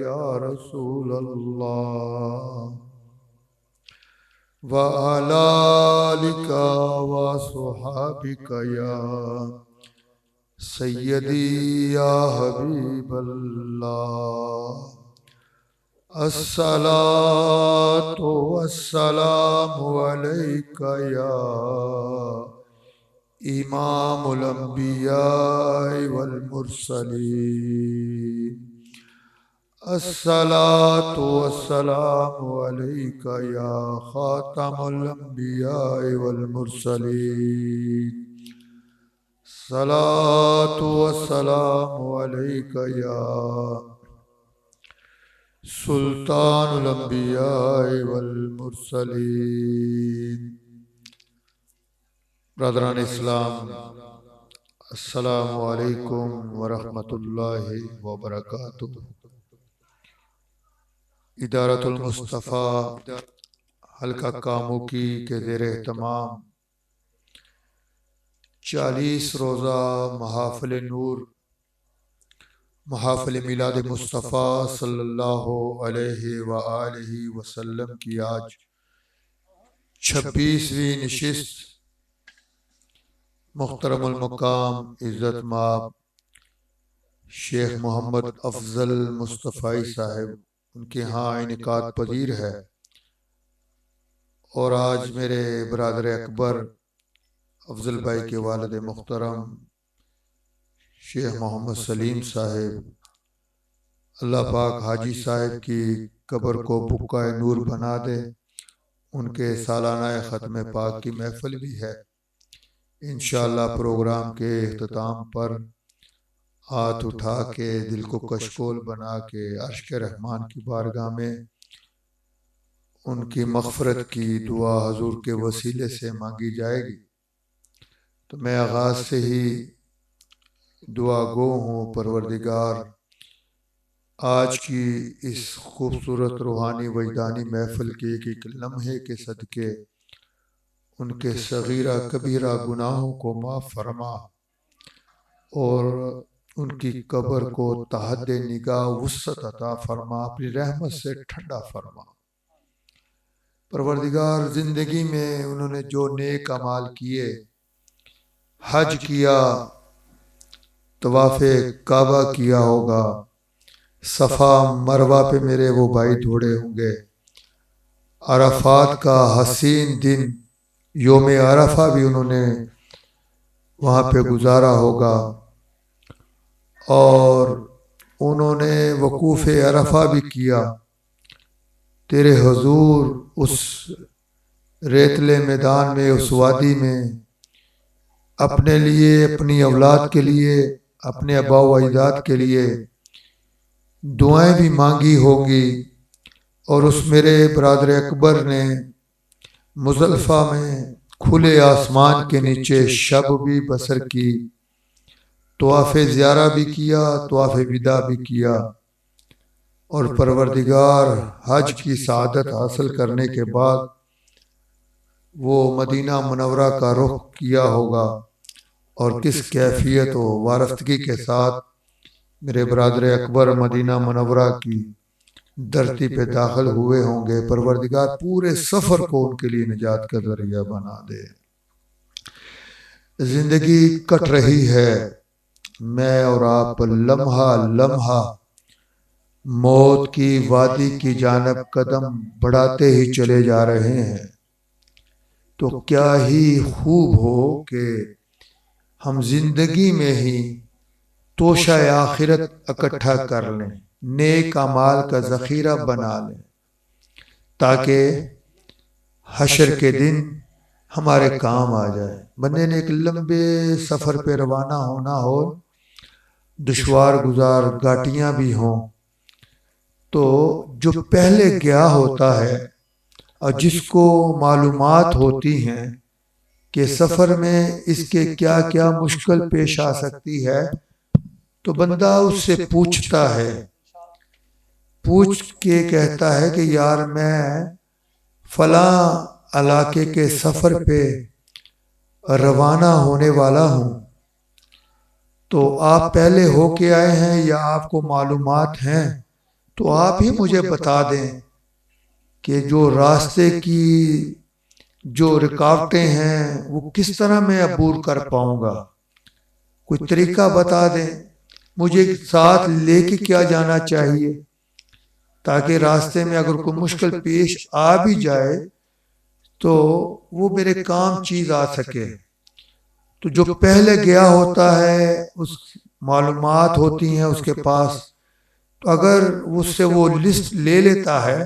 या रसूल अल्लाह व अला आलिका व सुहाबिका या सय्यदी या हबीब अल्लाह अस्सलातु वस्सलामु अलैका या इमामुल अंबिया वल मुरसलीन अस्सलातु वस्सलामु अलैका या खातमुल अंबिया वल मुरसलीन सलातु वस्सलामु अलैका या सुल्तानुल अंबिया वल मुरसलीन। ब्रदरान इस्लाम, अस्सलामु अलैकुम व रहमतुल्लाहि व बरकातुह। इदारतुल मुस्तफ़ा हल्का कामुकी के ज़ेर एहतमाम 40 रोज़ा महाफ़िल नूर महाफ़िल मिलाद मुस्तफ़ा सल्लल्लाहु अलैहि व आलिहि वसल्लम की आज 26वीं नशिस्त मुख्तरमुल मकाम इज़्ज़त माब शेख मोहम्मद अफजल मुस्तफ़ाई साहिब उनके यहाँ इनकाद पजीर है। और आज मेरे बरादर अकबर अफजल भाई के वालिद मुख्तरम शेख मोहम्मद सलीम साहिब, अल्लाह पाक हाजी साहिब की कब्र को बुक्का नूर बना दे। उनके सालाना ख़त्म पाक की महफिल भी है। इंशाअल्लाह प्रोग्राम के इख्तिताम पर हाथ उठा के दिल को कशकोल बना के अर्श के रहमान की बारगाह में उनकी मग़फ़िरत की दुआ हजूर के वसीले से मांगी जाएगी। तो मैं आगाज़ से ही दुआ गो हूँ, परवरदिगार आज की इस खूबसूरत रूहानी वजदानी महफिल के एक लम्हे के सदके उनके सगीरा कबीरा गुनाहों को माफ़ फरमा और उनकी कब्र को तहद निगाह वुस्अत अता फरमा, अपनी रहमत से ठंडा फरमा। परवरदिगार जिंदगी में उन्होंने जो नेक अमाल किए, हज किया, तवाफ़े काबा किया होगा, सफ़ा मरवा पे मेरे वो भाई दौड़े होंगे, अरफात का हसीन दिन योम अरफा भी उन्होंने वहाँ पे गुजारा होगा और उन्होंने वकूफ़ अरफा भी किया। तेरे हुजूर उस रेतले मैदान में, उस वादी में अपने लिए, अपनी औलाद के लिए, अपने अबा व अजदाद के लिए दुआएं भी मांगी होंगी। और उस मेरे बरादर अकबर ने मुज़ल्फ़ा में खुले आसमान के नीचे शब भी बसर की, तवाफ़े ज़ियारा भी किया, तवाफ़े विदा भी किया। और परवरदिगार हज की सआदत हासिल करने के बाद वो मदीना मुनव्वरा का रुख किया होगा और किस कैफियत व वारफ्तगी के साथ मेरे बरादर अकबर मदीना मुनव्वरा की धरती पे दाखिल हुए होंगे। परवरदिगार पूरे सफ़र को उनके लिए निजात का जरिया बना दे। जिंदगी कट रही है, मैं और आप लम्हा लम्हा मौत की वादी की जानब कदम बढ़ाते ही चले जा रहे हैं। तो क्या ही खूब हो कि हम जिंदगी में ही तोशा आखिरत इकट्ठा कर लें, नेक अमाल का ज़ख़ीरा बना लें, ताकि हशर के दिन हमारे काम आ जाए। बंदे ने एक लंबे सफ़र पे रवाना होना हो, दुश्वार गुजार घाटियाँ भी हों, तो जो पहले गया होता है और जिसको मालूमात होती हैं कि सफ़र में इसके क्या क्या मुश्किल पेश आ सकती है, तो बंदा उससे पूछता है, पूछ के कहता है कि यार मैं फला इलाके के सफ़र पे रवाना होने वाला हूँ, तो आप पहले हो के आए हैं या आपको मालूमात हैं, तो आप ही मुझे बता दें कि जो रास्ते की जो रुकावटें हैं वो किस तरह मैं अबूर कर पाऊंगा। कोई तरीका बता दें, मुझे साथ लेके क्या जाना चाहिए, ताकि रास्ते में अगर कोई मुश्किल पेश आ भी जाए तो वो मेरे काम चीज आ सके। तो जो पहले गया होता है उस मालूमात होती हैं उसके पास, तो अगर उससे वो लिस्ट ले लेता है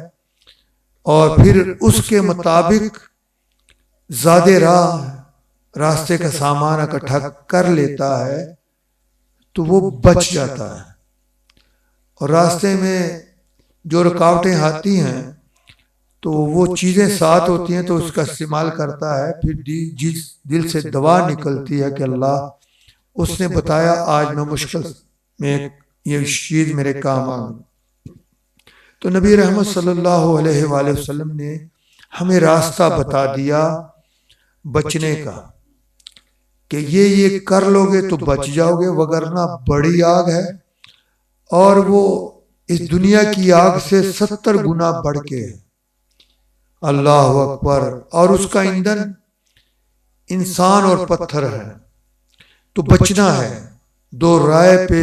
और फिर उसके मुताबिक ज़्यादा रास्ते का सामान इकट्ठा कर लेता है तो वो बच जाता है। और रास्ते में जो रुकावटें आती हैं तो वो चीज़ें साथ होती हैं तो उसका इस्तेमाल करता है। फिर जिस दिल से दवा निकलती है कि अल्लाह उसने बताया आज मैं मुश्किल में ये चीज़ मेरे काम आ गई, तो नबी रहमत सल्लल्लाहु अलैहि वसल्लम ने हमें रास्ता बता दिया बचने का कि ये कर लोगे तो बच जाओगे, वगरना बड़ी आग है और वो इस दुनिया की आग से 70 गुना बढ़ के। अल्लाह अकबर। और उसका ईंधन इंसान और पत्थर है, तो बचना है। दो राय पे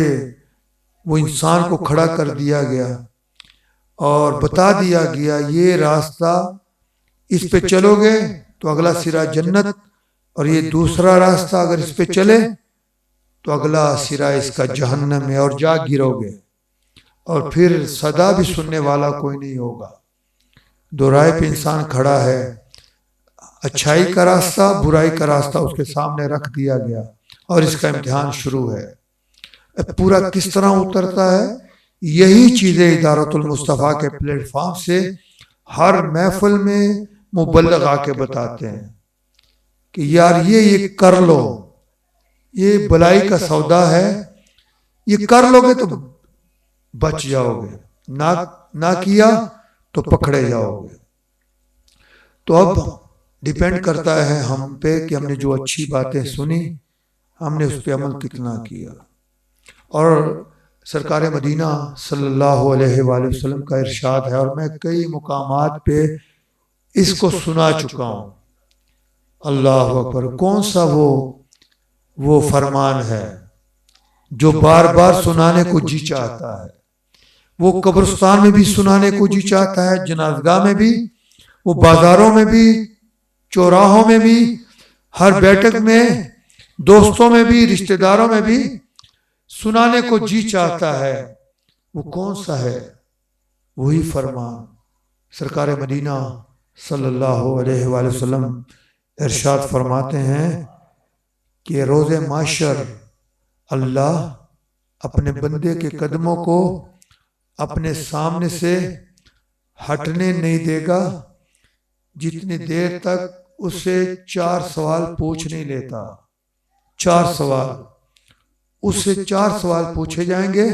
वो इंसान को खड़ा कर दिया गया और बता दिया गया ये रास्ता, इस पे चलोगे तो अगला सिरा जन्नत, और ये दूसरा रास्ता अगर इस पे चले तो अगला सिरा इसका जहन्नम है और जा गिरोगे, और फिर सदा भी सुनने वाला कोई नहीं होगा। दो राय पे इंसान खड़ा है, अच्छाई का रास्ता बुराई का रास्ता उसके सामने रख दिया गया और इसका इम्तिहान शुरू है। पूरा किस तरह उतरता है, यही चीजें इदारतुल मुस्तफ़ा के प्लेटफॉर्म से हर महफिल में मुबल्लिग आके बताते हैं कि यार ये कर लो, ये भलाई का सौदा है, ये कर लोगे तो बच जाओगे, ना किया तो पकड़े जाओगे। तो अब डिपेंड करता है हम पे कि हमने जो अच्छी बातें सुनी हमने उस पर अमल कितना किया। और सरकार मदीना सल्लल्लाहु अलैहि वसल्लम का इरशाद है, और मैं कई मुकामात पे इसको सुना चुका हूँ। अल्लाह अकबर। कौन सा वो फरमान है जो बार बार सुनाने को जी चाहता है, वो कब्रिस्तान में भी सुनाने को जी चाहता है, जनाज़गाह में भी, वो बाजारों में भी, चौराहों में भी, हर बैठक में, दोस्तों में भी, रिश्तेदारों में भी सुनाने को जी चाहता है। वो कौन सा है? वही फरमान सरकार मदीना सल्लल्लाहु अलैहि वसल्लम इरशाद फरमाते हैं कि रोज़े माशर अल्लाह अपने बंदे के कदमों को अपने सामने से हटने नहीं देगा जितनी देर तक उससे 4 सवाल पूछ नहीं लेता। 4 सवाल, उससे 4 सवाल पूछे जाएंगे,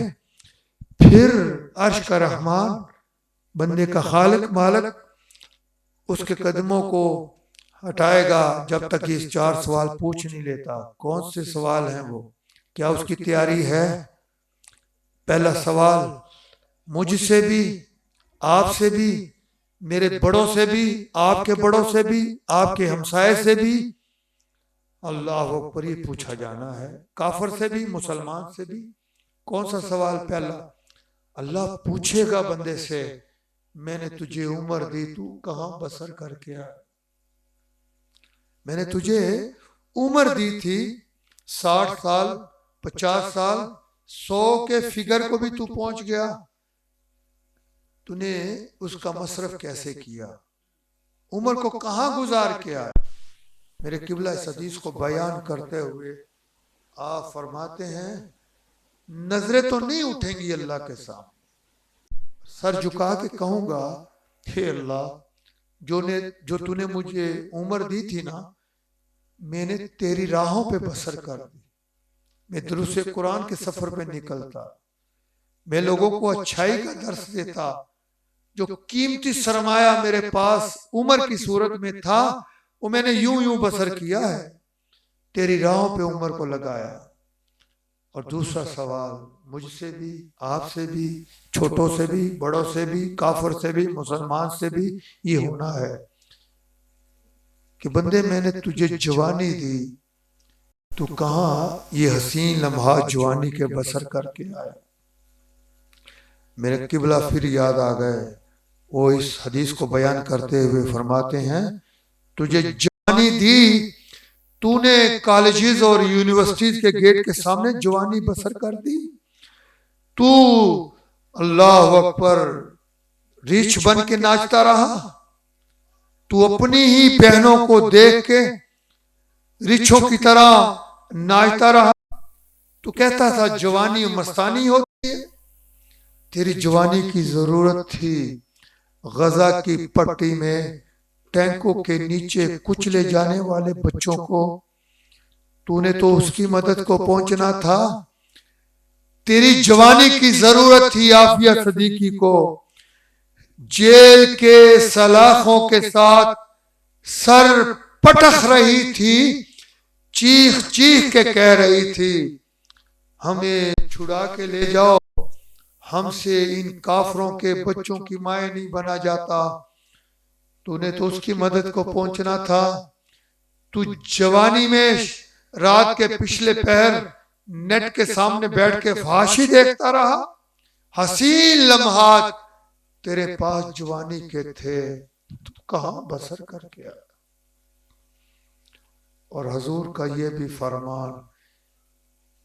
फिर अर्श का रहमान बंदे का खालिक मालिक उसके कदमों को हटाएगा जब तक ये 4 सवाल पूछ नहीं लेता। कौन से सवाल हैं वो? क्या उसकी तैयारी है? पहला सवाल, मुझसे भी, आपसे भी, मेरे बड़ों से भी, आपके बड़ों से भी, आपके हमसाये से भी, अल्लाह अकबर, ये पूछा जाना है। काफिर से भी, मुसलमान से भी। कौन सा सवाल? पहला, अल्लाह पूछेगा बंदे से, मैंने तुझे उम्र दी, तू कहां बसर करके आया? मैंने तुझे उम्र दी थी 60 साल, 50 साल, 100 के फिगर को भी तू पहुंच गया, तूने उसका मसरफ कैसे किया? उम्र को कहां गुजार के आया? मेरे किबला इस हदीस को बयान करते हुए आप फरमाते हैं नजरें तो नहीं उठेंगी अल्लाह के सामने, सर झुका के कहूंगा हे अल्लाह जो तूने मुझे उम्र दी थी ना, मैंने तेरी राहों पे बसर कर दी, मैं दुरूस कुरान के सफर पे निकलता, मैं लोगों को अच्छाई का दर्स देता, जो कीमती सरमाया मेरे पास उम्र की सूरत में था वो मैंने यूं यूं बसर किया है, तेरी राहों पे उम्र को लगाया। और दूसरा सवाल मुझसे भी, आपसे भी, छोटों से भी, बड़ों से भी, काफिर से भी, मुसलमान से भी ये होना है कि बंदे मैंने तुझे जवानी दी, तू कहां ये हसीन लम्हा जवानी के बसर करके आया। मेरे किबला फिर याद आ गए, वो इस हदीस को बयान करते हुए फरमाते हैं तुझे जवानी दी, तूने कॉलेजेस और यूनिवर्सिटीज के गेट के सामने जवानी बसर कर दी, तू अल्लाह अकबर रीछ बन के नाचता रहा, तू अपनी ही बहनों को देख के रीछों की तरह नाचता रहा, तू कहता था जवानी मस्तानी होती है, तेरी जवानी की जरूरत थी गजा की पट्टी में टैंकों के नीचे कुचले जाने वाले बच्चों को, तूने तो उसकी मदद को पहुंचना था, तेरी जवानी की जरूरत थी आफिया सदीकी को, जेल के सलाखों के साथ सर पटक रही थी, चीख चीख के कह रही थी हमें छुड़ा के ले जाओ, हमसे इन काफरों के बच्चों की माए नहीं बना जाता, तूने तो उसकी मदद को पहुंचना था, तू जवानी में रात के पिछले पहर नेट के सामने बैठ के फाशी देखता रहा, हसीन लम्हात तेरे पास जवानी के थे, तू कहां बसर करके आया। और हजूर का ये भी फरमान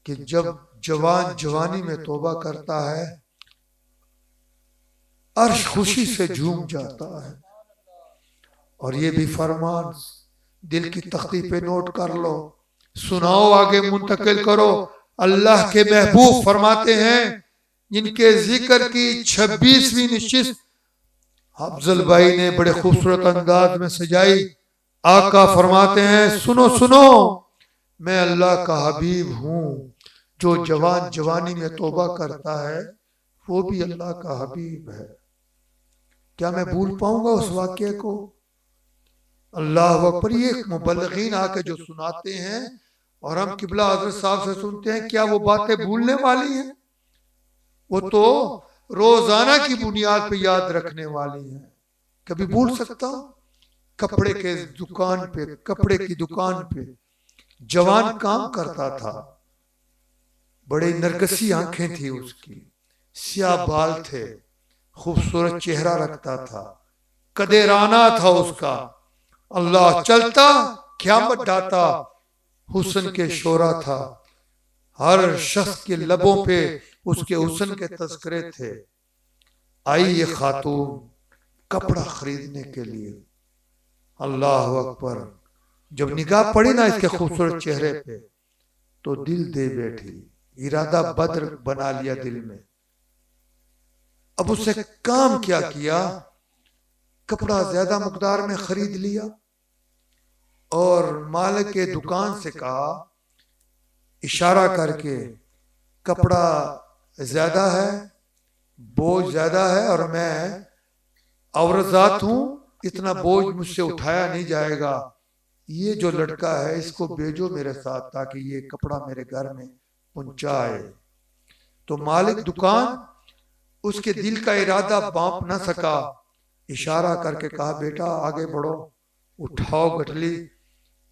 कि जब जवान जवानी में तौबा करता है अर्श खुशी से झूम जाता है। और ये भी फरमान दिल की तख्ती पे नोट कर लो, सुनाओ, आगे मुंतकिल करो। अल्लाह के महबूब फरमाते हैं जिनके जिक्र की 26वीं निशिस्त अफजल भाई ने बड़े खूबसूरत अंदाज में सजाई। आका फरमाते हैं सुनो सुनो, मैं अल्लाह का हबीब हूँ, जो जवान जवानी में तौबा करता है वो भी अल्लाह का हबीब है। क्या मैं भूल पाऊंगा उस वाक्य को? अल्लाह अकबर। ये मुबल्लिगीन आके जो सुनाते हैं और हम किबला हजरत साहब से सुनते हैं, क्या वो बातें भूलने वाली हैं? वो तो रोजाना की बुनियाद पे याद रखने वाली हैं। कभी भूल सकता हूं? कपड़े के दुकान पे, कपड़े की दुकान पे जवान काम करता था, बड़ी नरगसी आंखें थी उसकी, स्याह बाल थे, खूबसूरत चेहरा रखता था, कदेराना था उसका। अल्लाह चलता क़यामत ढाता हुस्न के शोरा था, हर शख्स के लबों पे उसके हुस्न के तस्करे थे। आई ये खातून कपड़ा खरीदने के लिए, अल्लाह अकबर। जब निगाह पड़ी ना इसके खूबसूरत चेहरे पे तो दिल दे बैठी, इरादा बद्र बना लिया दिल में। अब उससे काम क्या किया, कपड़ा ज्यादा मकदार में खरीद लिया और मालिक के दुकान से कहा, इशारा करके, कपड़ा ज्यादा है, बोझ ज्यादा है और मैं औरत हूं, इतना बोझ मुझसे उठाया नहीं जाएगा, ये जो लड़का है इसको भेजो मेरे साथ ताकि ये कपड़ा मेरे घर में पहुंचाए। तो मालिक दुकान उसके दिल का इरादा बांप ना सका, इशारा करके कहा बेटा आगे बढ़ो, उठाओ गठली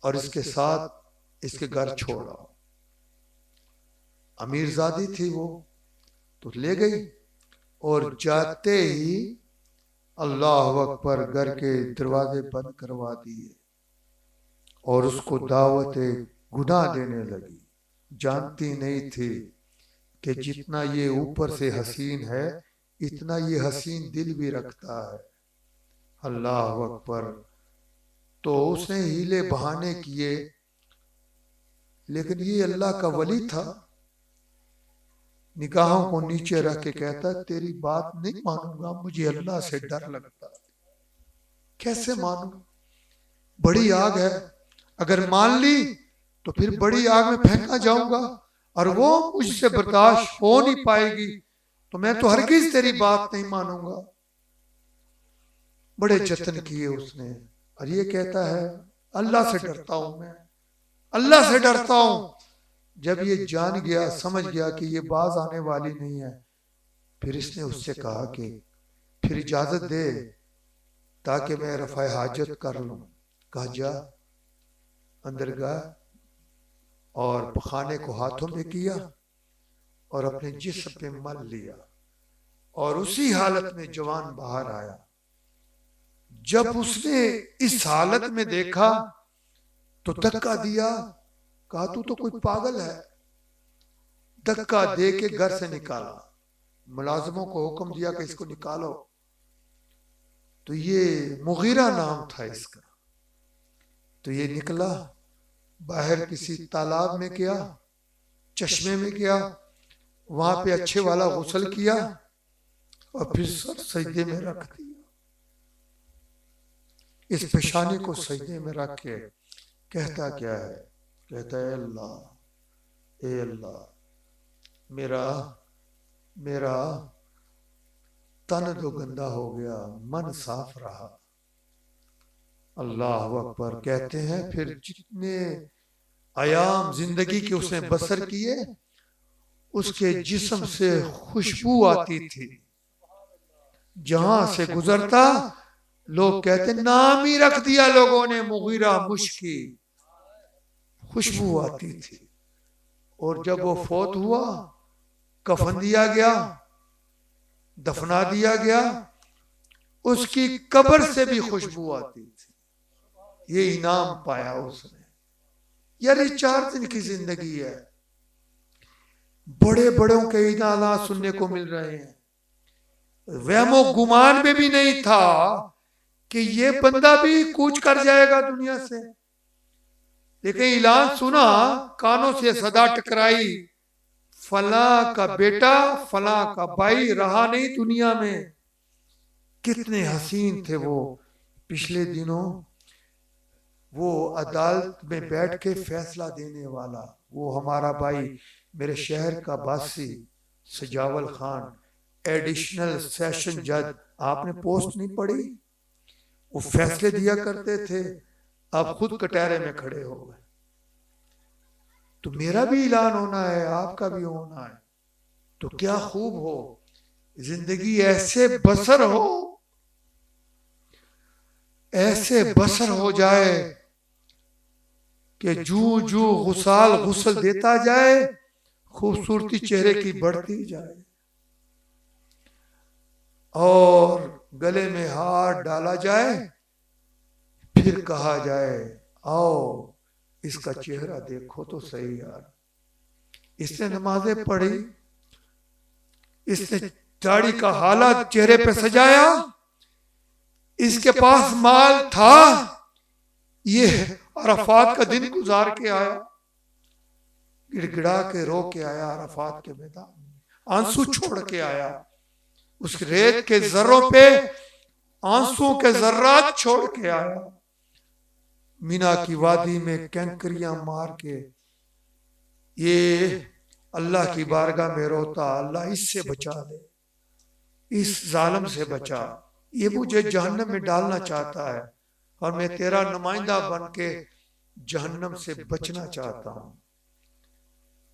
और इसके साथ इसके घर छोड़ो। अमीरजादी थी वो, तो ले गई और जाते ही अल्लाह अकबर घर के दरवाजे बंद करवा दिए और उसको दावत गुनाह देने लगी। जानती नहीं थी कि जितना ये ऊपर से हसीन है इतना ये हसीन दिल भी रखता है। अल्लाह अकबर। तो उसने हीले बहाने किए, लेकिन ये अल्लाह का वली था। निगाहों को नीचे रख के कहता तेरी बात नहीं मानूंगा, मुझे अल्लाह से डर लगता। कैसे मानूं, बड़ी आग है, अगर मान ली तो फिर बड़ी आग में फेंका जाऊंगा और वो मुझसे बर्दाश्त हो नहीं पाएगी, तो मैं तो हरगिज तेरी बात नहीं मानूंगा। बड़े जतन किए उसने, और ये कहता है अल्लाह से डरता हूं, मैं अल्लाह से डरता हूं। जब ये जान गया, समझ गया कि ये बाज आने वाली नहीं है, फिर इसने उससे कहा कि फिर इजाजत दे ताकि मैं रफ़ा हाजत कर लूं। कहा जा, अंदर गया और पखाने को हाथों में किया और अपने जिस्म पे मल लिया, और उसी हालत में जवान बाहर आया। जब उसने इस हालत में देखा तो धक्का दिया, कहा तू तो कोई पागल है। धक्का दे के घर से निकाला, मुलाजिमों को हुक्म दिया कि इसको निकालो। तो ये मुगीरा नाम था इसका। तो ये निकला, बाहर किसी तालाब में गया, चश्मे में गया, वहां पे अच्छे वाला गुस्ल किया और फिर सर सजदे में रख दिया। इस पेशानी को सजदे में रख के कहता क्या है, कहता है अल्लाह, ए अल्लाह, मेरा मेरा तन तो गंदा हो गया, मन साफ रहा। अल्लाह अकबर। कहते हैं फिर जितने आयाम जिंदगी के उसने बसर किए, उसके जिस्म से खुशबू आती थी। जहां से गुजरता लोग कहते नाम ही रख दिया लोगों ने मुगीरा मुश्की, खुशबू आती थी। और जब वो फौत हुआ, कफन दिया गया, दफना दिया गया, उसकी कब्र से भी खुशबू आती थी। ये इनाम पाया उसने। यार ये 4 दिन की जिंदगी है, बड़े बड़ों के इनाम सुनने को मिल रहे हैं। वहमो गुमान में भी नहीं था कि ये बंदा भी कूच कर जाएगा दुनिया से, लेकिन ऐलान सुना, कानों से सदा टकराई, फला का बेटा फला का भाई रहा नहीं दुनिया में। कितने हसीन थे वो। पिछले दिनों वो अदालत में बैठ के फैसला देने वाला, वो हमारा भाई, मेरे शहर का बासी सजावल खान, एडिशनल सेशन जज, आपने पोस्ट नहीं पढ़ी? वो फैसले दिया करते थे, अब खुद कटहरे में खड़े हो गए। तो मेरा भी ऐलान होना है, आपका भी होना है। तो क्या खूब हो, जिंदगी ऐसे बसर हो, ऐसे बसर हो जाए कि जू जू गुसाल गुसल देता जाए, खूबसूरती चेहरे की बढ़ती जाए, और गले में हाथ डाला जाए, फिर कहा जाए आओ इसका चेहरा देखो तो सही यार, इसने नमाजें पढ़ी, इसने दाढ़ी का हालात चेहरे पे सजाया, इसके पास माल था, ये अरफात का दिन गुजार के आया, गिड़गिड़ा के रो के आया अरफात के मैदान में, आंसू छोड़ के आया, उस रेत के जर्रों पे आंसू के जर्रात छोड़ के आया, मीना की वादी में कैंकरियां मार के ये अल्लाह की बारगाह में रोता, अल्लाह इससे बचा दे, इस जालिम से बचा, ये मुझे जहन्नम में डालना चाहता है और मैं तेरा नुमाइंदा बन के जहन्नम से बचना चाहता हूं।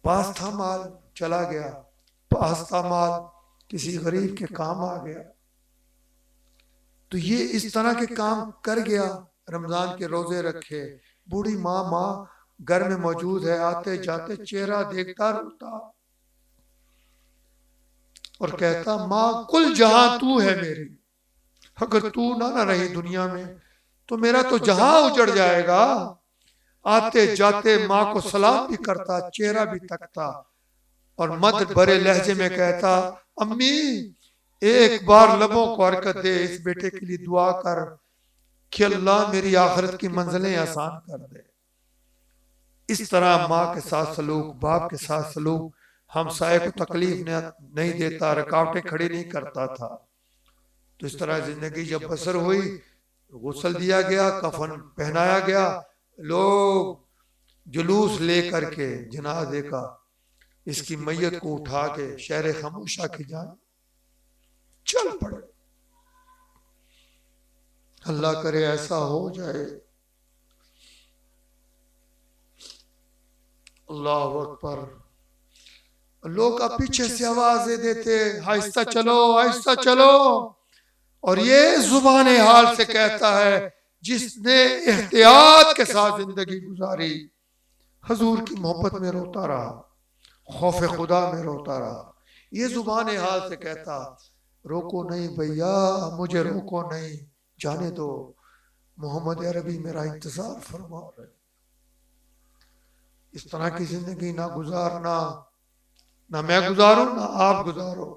पास था माल, चला गया, पास था माल, किसी गरीब के काम आ गया। तो ये इस तरह के काम कर गया। रमजान के रोजे रखे, बूढ़ी माँ घर में मौजूद है, आते जाते चेहरा देखता रोता और कहता माँ कुल जहां तू है मेरी, अगर तू ना रही दुनिया में तो मेरा तो जहां उजड़ जाएगा। आते जाते माँ को सलाम भी करता, चेहरा भी तकता और मद भरे लहजे में कहता अम्मी एक बार लबों को हरकत दे, इस बेटे के लिए दुआ कर कि अल्लाह मेरी आखिरत की मंजिलें आसान कर दे। इस तरह माँ के साथ सलूक, बाप के साथ सलूक हमसाये को तकलीफ नहीं देता, रुकावटें खड़ी नहीं करता था। तो इस तरह जिंदगी जब बसर हुई, गुस्ल दिया गया, कफन पहनाया गया, लोग जुलूस लेकर के जनाजे का इसकी मैयत को उठा के शहर खामोशा की जान चल पड़े। अल्लाह करे ऐसा हो जाए। अल्लाह अकबर। लोग अब पीछे से आवाजें देते, आहिस्ता चलो, आहिस्ता चलो। और ये जुबान हाल से कहता है जिसने एहतियात के साथ जिंदगी गुजारी, हजूर की मोहब्बत में रोता रहा, खौफ खुदा में रोता रहा। ये जुबान हाल से कहता, रोको नहीं भैया, मुझे रोको नहीं, जाने दो, मोहम्मद अरबी मेरा इंतजार फरमा रहे। इस तरह की जिंदगी ना गुजारना, ना मैं गुजारूं ना आप गुजारो।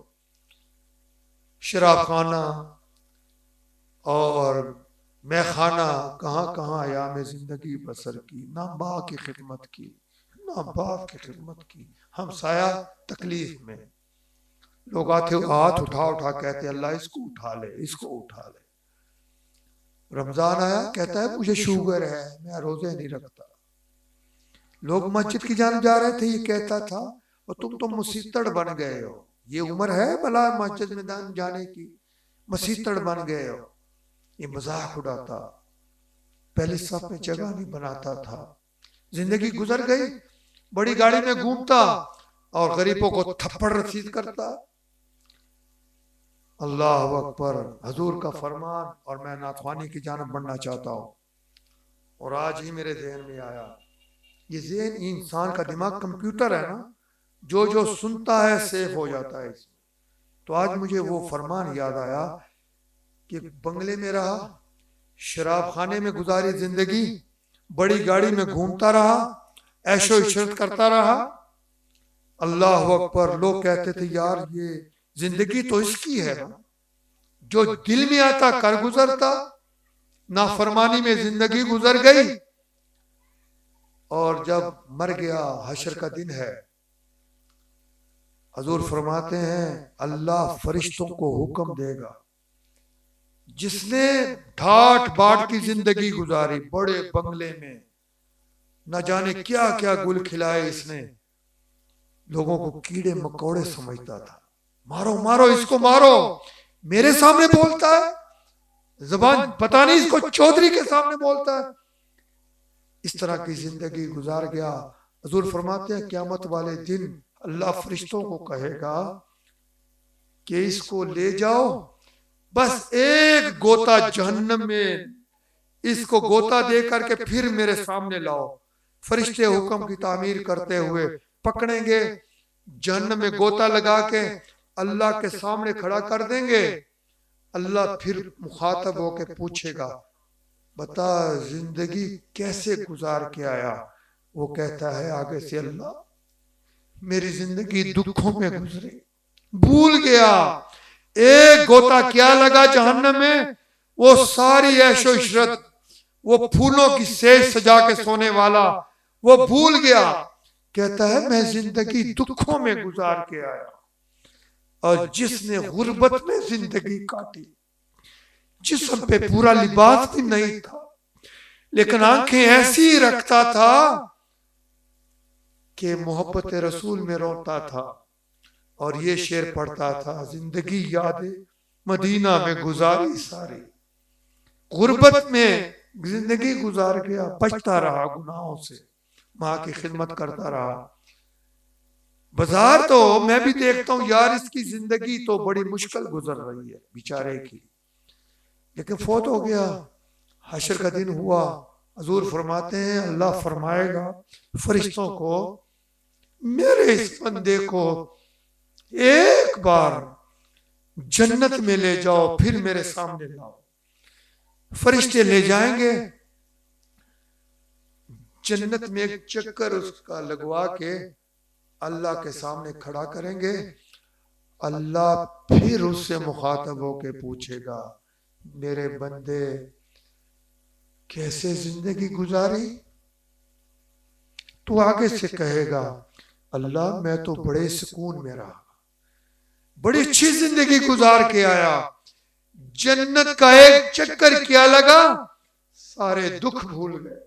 शराब खाना और मैं खाना, कहाँ कहाँ आया में जिंदगी बसर की, ना माँ की खिदमत की ना बाप की खिदमत की, हम साया तकलीफ में। लोग आते हाथ उठा उठा कहते अल्लाह इसको उठा ले, इसको उठा ले। रमजान आया, कहता है मुझे शुगर है, मैं रोजे नहीं रखता। लोग मस्जिद की जान जा रहे थे, ये कहता था और तुम तो मुसीतड़ बन गए हो, ये उम्र है भला मस्जिद में जाने की, मुसीतड़ बन गए हो। ये मजाक उड़ाता, पहले सब में जगह नहीं बनाता था। जिंदगी गुजर गई, बड़ी गाड़ी में घूमता और गरीबों को थप्पड़ रसीद करता। अल्लाह अकबर। हजूर का फरमान, और मैं नाथवानी की जानब बढ़ना चाहता हूँ। और आज ही मेरे ज़हन में आया, ये ज़हन इंसान का दिमाग कंप्यूटर है ना, जो जो सुनता है सेव हो जाता है इसमें। तो आज मुझे वो फरमान याद आया कि बंगले में रहा, शराब खाने में गुजारी जिंदगी, बड़ी गाड़ी में घूमता रहा, ऐशो इशरत करता रहा। अल्लाह अकबर। लोग कहते थे यार ये जिंदगी तो इसकी है ना, जो दिल में आता कर गुजरता। नाफरमानी में जिंदगी गुजर गई और जब मर गया, हशर का दिन है। हजूर फरमाते हैं अल्लाह फरिश्तों को हुक्म देगा, जिसने ठाट बाट की जिंदगी गुजारी, बड़े बंगले में, न जाने क्या क्या गुल खिलाए इसने, लोगों को कीड़े मकोड़े समझता था, मारो मारो इसको मारो, मेरे सामने बोलता है, जबान पता नहीं इसको चौधरी के सामने बोलता है। इस तरह की जिंदगी गुजार गया। हजूर फरमाते हैं क़यामत वाले दिन अल्लाह फरिश्तों को कहेगा कि इसको ले जाओ, बस एक गोता जहन्नम में, इसको गोता दे करके फिर मेरे सामने लाओ। फरिश्ते हुक्म की तामीर करते हुए पकड़ेंगे, जहन्नम में गोता लगा के अल्लाह के सामने खड़ा कर देंगे। अल्लाह फिर मुखातब होके पूछेगा बता जिंदगी कैसे गुजार के आया। वो कहता है आगे से अल्लाह मेरी जिंदगी दुखों में गुजरी, भूल गया एक गोता क्या लगा जहन्नम में, वो सारी ऐशो इशरत, वो फूलों की सेज सजा के सोने वाला, वो भूल गया। कहता है मैं जिंदगी दुखों में गुजार के आया। और जिसने गुर्बत में जिंदगी काटी, जिस्म पे पूरा लिबास भी नहीं था, लेकिन आंखें ऐसी रखता था कि मोहब्बत रसूल में रोता था और ये शेर पढ़ता था जिंदगी यादें मदीना में गुजारी सारी। गुर्बत में जिंदगी गुजार गया, बचता रहा गुनाहों से, माँ की खिदमत करता रहा। बाजार तो मैं भी देखता हूँ यार इसकी जिंदगी तो बड़ी मुश्किल गुजर रही है बेचारे की, लेकिन फौत हो गया, हशर का दिन हुआ। हजूर फरमाते हैं अल्लाह फरमाएगा फरिश्तों को मेरे इस बंदे को एक बार जन्नत में ले जाओ, फिर मेरे सामने लाओ। फरिश्ते ले जाएंगे, जन्नत में एक चक्कर उसका लगवा के अल्लाह के सामने खड़ा करेंगे। अल्लाह फिर उससे मुखातब होके पूछेगा मेरे बंदे कैसे जिंदगी गुजारी? तू आगे से कहेगा अल्लाह मैं तो बड़े सुकून में रहा, बड़ी अच्छी जिंदगी गुजार के आया, जन्नत का एक चक्कर क्या लगा, सारे दुख भूल गए,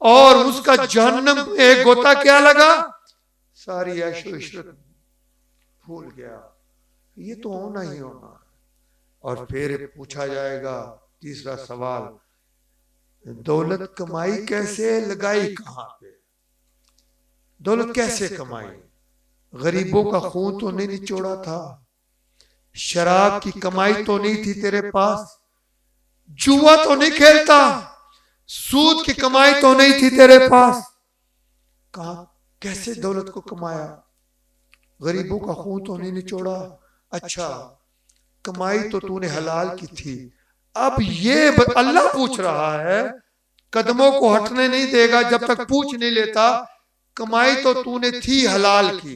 और उसका जहन्नम एक गोता क्या लगा, सारी ऐशो इशरत भूल गया। ये तो होना ही होना। और फिर पूछा जाएगा तीसरा सवाल, दौलत कमाई कैसे, लगाई कहां पे? दौलत कैसे कमाई? गरीबों का खून तो नहीं निचोड़ा था, शराब की कमाई तो नहीं थी तेरे पास, जुआ तो नहीं खेलता, सूद की कमाई तो नहीं थी तेरे पास, कहा कैसे दौलत को कमाया? गरीबों का खून तो नहीं निचोड़ा, अच्छा कमाई तो तूने हलाल की थी। अब ये अल्लाह पूछ रहा है, कदमों को हटने नहीं देगा जब तक पूछ नहीं लेता, कमाई तो तूने थी हलाल की,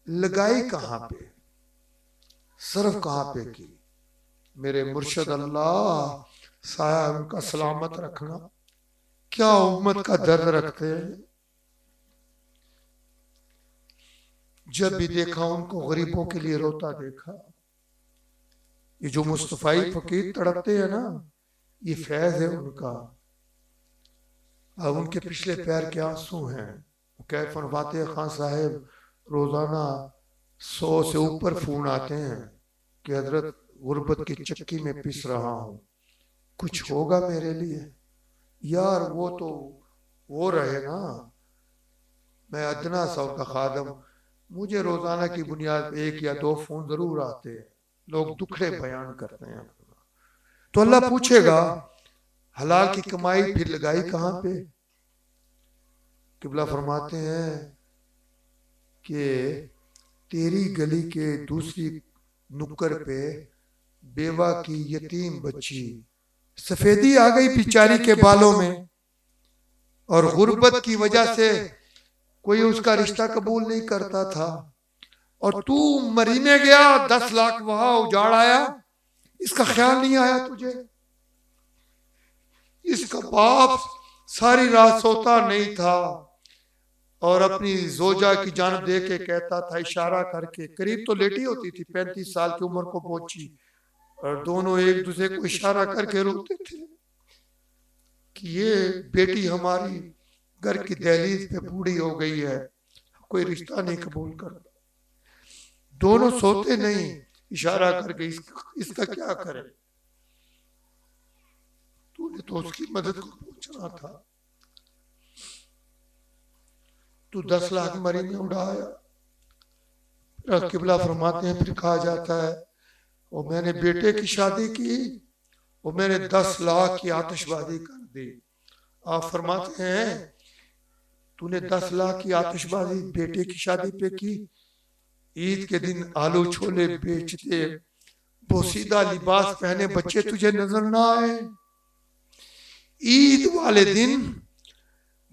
लगाई कहां पे, सर्फ कहां पे की? मेरे मुर्शिद अल्लाह साया उनका सलामत रखना, क्या उम्मत का दर्द रखते हैं। जब भी देखा उनको गरीबों के लिए रोता देखा। ये जो मुस्तफाई फकीर तड़पते हैं ना, ये फैज है उनका। अब उनके पिछले पैर के आंसू हैं। कह फरमाते हैं खान साहब रोजाना 100 से ऊपर फोन आते हैं कि हजरत गुर्बत की चक्की में पिस रहा हूं, कुछ होगा मेरे लिए? यार वो तो वो रहे ना, मैं अदना सा का खादम, मुझे रोजाना की बुनियाद पे 1 या 2 फोन जरूर आते हैं, लोग दुखड़े बयान करते हैं। तो अल्लाह पूछेगा हलाल की कमाई फिर लगाई कहां पे? किबला फरमाते हैं कि तेरी गली के दूसरी नुक्कर पे बेवा की यतीम बच्ची, सफेदी आ गई बेचारी के बालों में, और गुर्बत की वजह से कोई उसका रिश्ता कबूल नहीं करता था, और तू मरीने गया, 10 लाख वहां उजाड़ आया, इसका ख्याल नहीं आया तुझे? इसका बाप सारी रात सोता नहीं था और अपनी जोजा की जान दे के कहता था इशारा करके, करीब तो लेटी होती थी, 35 साल की उम्र को पहुंची, और दोनों एक दूसरे को इशारा करके रोते थे कि ये बेटी हमारी घर की दहलीज पे बूढ़ी हो गई है, कोई रिश्ता नहीं कबूल करता। दोनों सोते नहीं, इशारा करके इसका क्या करे? तूने तो उसकी मदद को पूछना था, तू 10 लाख मरी में उड़ाया। किबला फरमाते हैं फिर कहा जाता है और मैंने बेटे की शादी की, और मैंने 10 लाख की आतिशबाजी कर दी। आप फरमाते हैं तूने 10 लाख की आतिशबाजी बेटे की शादी पे की, ईद के दिन आलू छोले बेचते पोसीदा लिबास पहने बच्चे तुझे नजर ना आए? ईद वाले दिन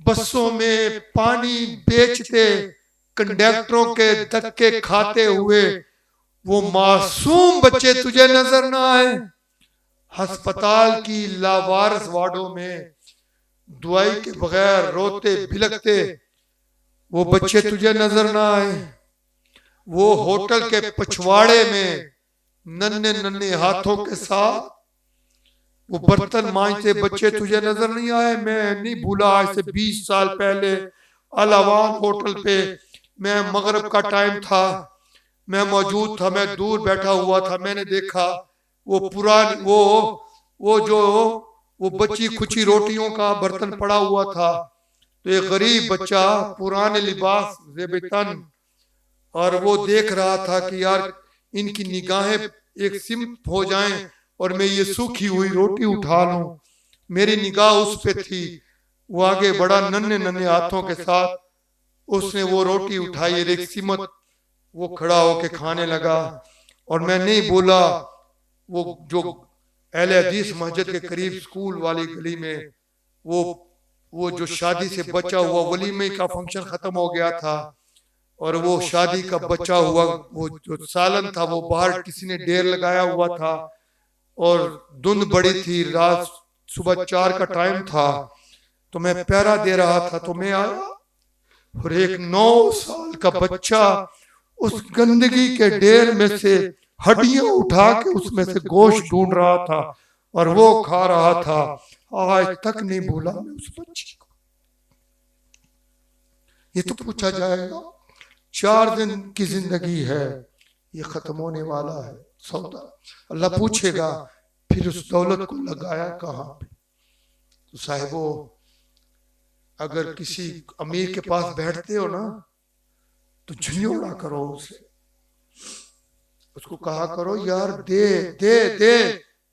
बसों में पानी बेचते कंडक्टरों के धक्के खाते हुए वो मासूम बच्चे तुझे नजर ना आए? अस्पताल की लावारिस वार्डों में दुआई के बगैर रोते बिलखते वो बच्चे तुझे नजर ना आए? वो होटल के पछवाड़े में नन्हे नन्हे हाथों के साथ वो बर्तन मांजते बच्चे तुझे नजर नहीं आए? मैं नहीं भूला, आज से 20 साल पहले अलावान होटल पे मैं मगरिब का टाइम था, मैं मौजूद था, मैं दूर बैठा हुआ था, मैंने देखा वो पुरानी वो बच्ची खुची रोटियों का बर्तन पड़ा हुआ था। तो एक गरीब बच्चा पुराने लिबास जेबतन, और वो देख रहा था कि यार इनकी निगाहें एक सिमत हो जाएं और मैं ये सूखी हुई रोटी उठा लूं। मेरी निगाह उस पे थी, वो आगे बड़ा नन्हे नन्हे हाथों के साथ उसने वो रोटी उठाई, एक सिमत वो खड़ा होके खाने लगा। और मैं नहीं बोला, वो जो अहले हदीस मस्जिद के करीब स्कूल वाली गली में वो जो शादी से बचा हुआ वलीमे का फंक्शन खत्म हो गया था, और वो शादी का बचा हुआ वो जो सालन था वो बाहर किसी ने ढेर लगाया हुआ था, और धुंध बड़ी थी, रात सुबह 4 का टाइम था तो मैं पहरा दे रहा था, तो मैं आया और एक 9 साल का बच्चा उस गंदगी के ढेर में से हड्डियां उठा के उसमें से गोश्त ढूंढ रहा था और वो खा रहा था। आज तक नहीं भूला मैं उस बच्चे को। ये तो पूछा जाएगा, 4 दिन की जिंदगी है, ये खत्म होने वाला है सौदा। अल्लाह पूछेगा फिर उस दौलत को लगाया कहाँ पे? तो साहिबो, अगर किसी अमीर के पास बैठते हो ना तो झिझोड़ा करो उसे, उसको कहा करो यार दे दे दे।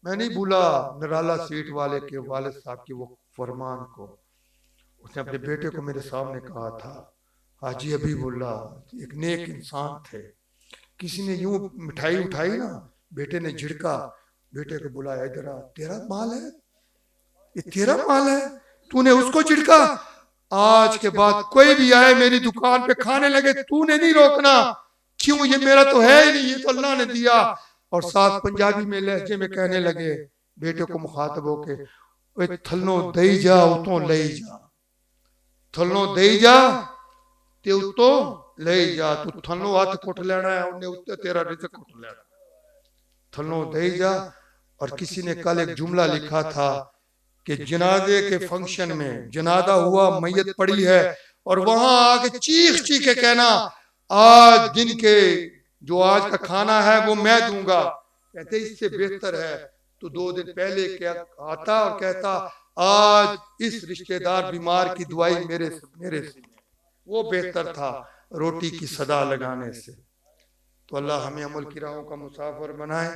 मैं नहीं भूला निराला सीट वाले के वालिद साहब की वो फरमान को, उसने अपने बेटे को मेरे सामने कहा था। हाजी अभी बोला, एक नेक इंसान थे, किसी ने यूं मिठाई उठाई ना, बेटे ने झिड़का, बेटे को बुलाया, इधर आ, तेरा माल है, ये तेरा माल है, तूने उसको झिड़का। आज के बाद कोई भी आए मेरी दुकान पे खाने लगे, तूने नहीं रोकना, क्यों, ये मेरा तो है ही नहीं, ये तो अल्लाह ने दिया। और साथ पंजाबी में लहजे में कहने लगे बेटे को मुखातब होके, ओए थल्लो दई जा उतो ले जा, थल्लो दई जा ते उतो ले जा, तू थल्लो हाथ कुट लेना है, उन्हें उत्ते तेरा रिज़्क कुट लेना, थल्लो दई जा। और किसी ने कल एक जुमला लिखा था कि जनाजे के फंक्शन में जनाजा हुआ, मैयत पड़ी है, और वहां आके चीख चीख के कहना आज दिन के जो आज का खाना है वो मैं दूंगा। कहते इससे बेहतर है तो 2 दिन पहले क्या आता और कहता आज इस रिश्तेदार बीमार की दुआई मेरे से, वो बेहतर था रोटी की सदा लगाने से। तो अल्लाह हमें अमल की राहों का मुसाफिर बनाए।